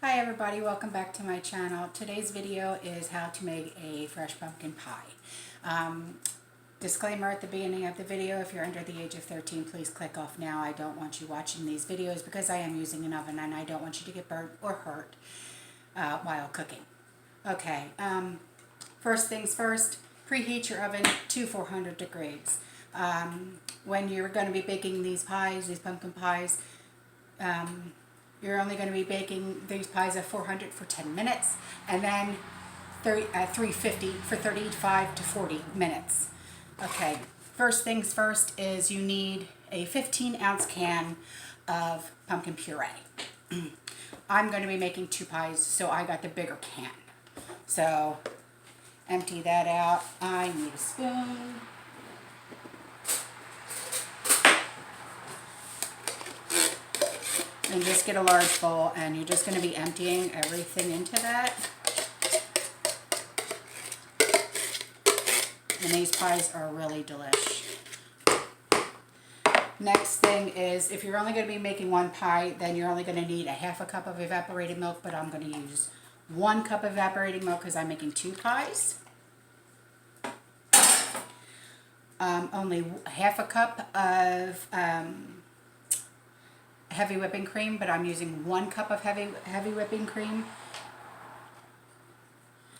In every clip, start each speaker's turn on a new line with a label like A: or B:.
A: Hi everybody, welcome back to my channel. Today's video is how to make a fresh pumpkin pie. Disclaimer at the beginning of the video, if you're under the age of 13, please click off now. I don't want you watching these videos because I am using an oven and I don't want you to get burnt or hurt while cooking. Okay, first things first, preheat your oven to 400 degrees. When you're going to be baking these pies, these pumpkin pies, you're only going to be baking these pies at 400 for 10 minutes and then 350 for 35 to 40 minutes. Okay, first things first is you need a 15-ounce can of pumpkin puree. I'm going to be making 2 pies, so I got the bigger can. So empty that out. I need a spoon. And just get a large bowl, and you're just going to be emptying everything into that. And these pies are really delish. Next thing is, if you're only going to be making 1 pie, then you're only going to need a half a cup of evaporated milk, but I'm going to use 1 cup of evaporated milk because I'm making 2 pies. Only half a cup of heavy whipping cream, but I'm using 1 cup of heavy whipping cream.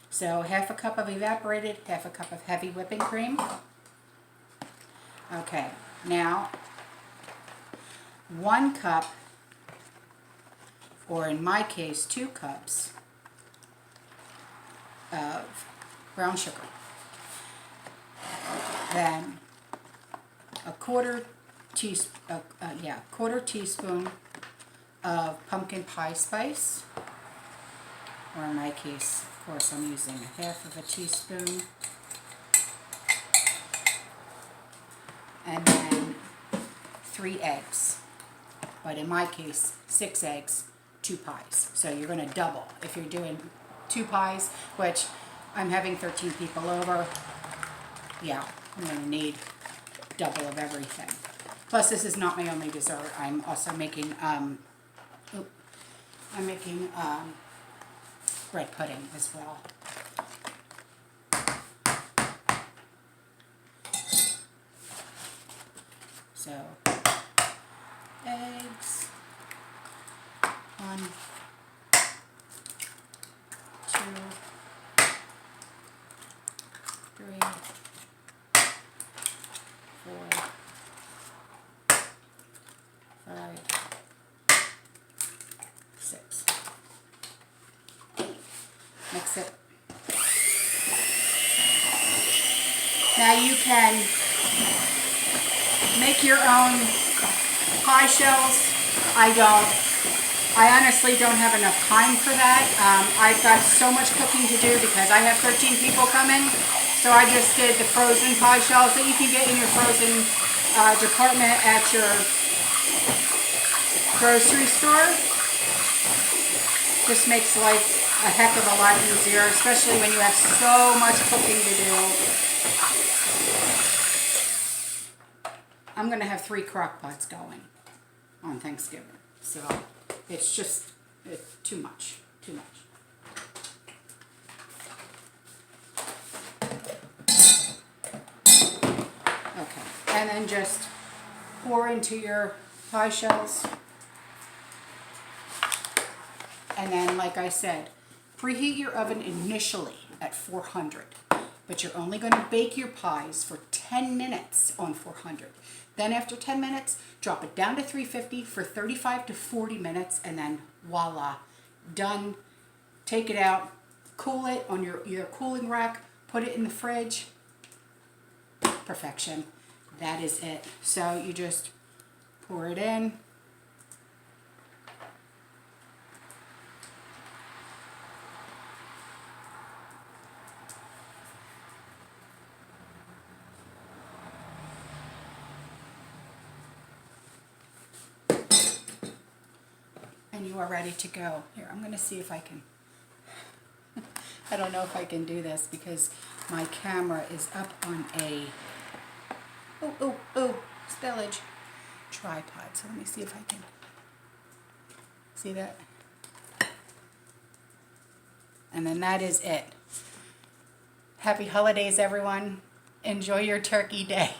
A: So half a cup of evaporated, half a cup of heavy whipping cream. Okay, now 1 cup, or in my case 2 cups of brown sugar. Then a quarter teaspoon of pumpkin pie spice, or in my case, of course, I'm using half of a teaspoon, and then 3 eggs, but in my case 6 eggs, 2 pies. So you're going to double if you're doing 2 pies, which I'm having 13 people over. Yeah, I'm going to need double of everything. Plus, this is not my only dessert. I'm also making bread pudding as well. So, eggs, 1, 2, 3, 4, 5, 6. Mix it. Now you can make your own pie shells. I honestly don't have enough time for that. I've got so much cooking to do because I have 13 people coming. So I just did the frozen pie shells that you can get in your frozen department at your grocery store. Just makes life a heck of a lot easier, especially when you have so much cooking to do. I'm going to have 3 crock pots going on Thanksgiving, so it's too much. Okay, and then just pour into your pie shells. And then, like I said, preheat your oven initially at 400, but you're only going to bake your pies for 10 minutes on 400. Then after 10 minutes, drop it down to 350 for 35 to 40 minutes, and then voila, done. Take it out, cool it on your cooling rack, put it in the fridge. Perfection. That is it. So you just pour it in. And you are ready to go. Here, I'm going to see if I can. I don't know if I can do this because my camera is up on a spillage tripod. So let me see if I can see that. And then that is it. Happy holidays, everyone. Enjoy your turkey day.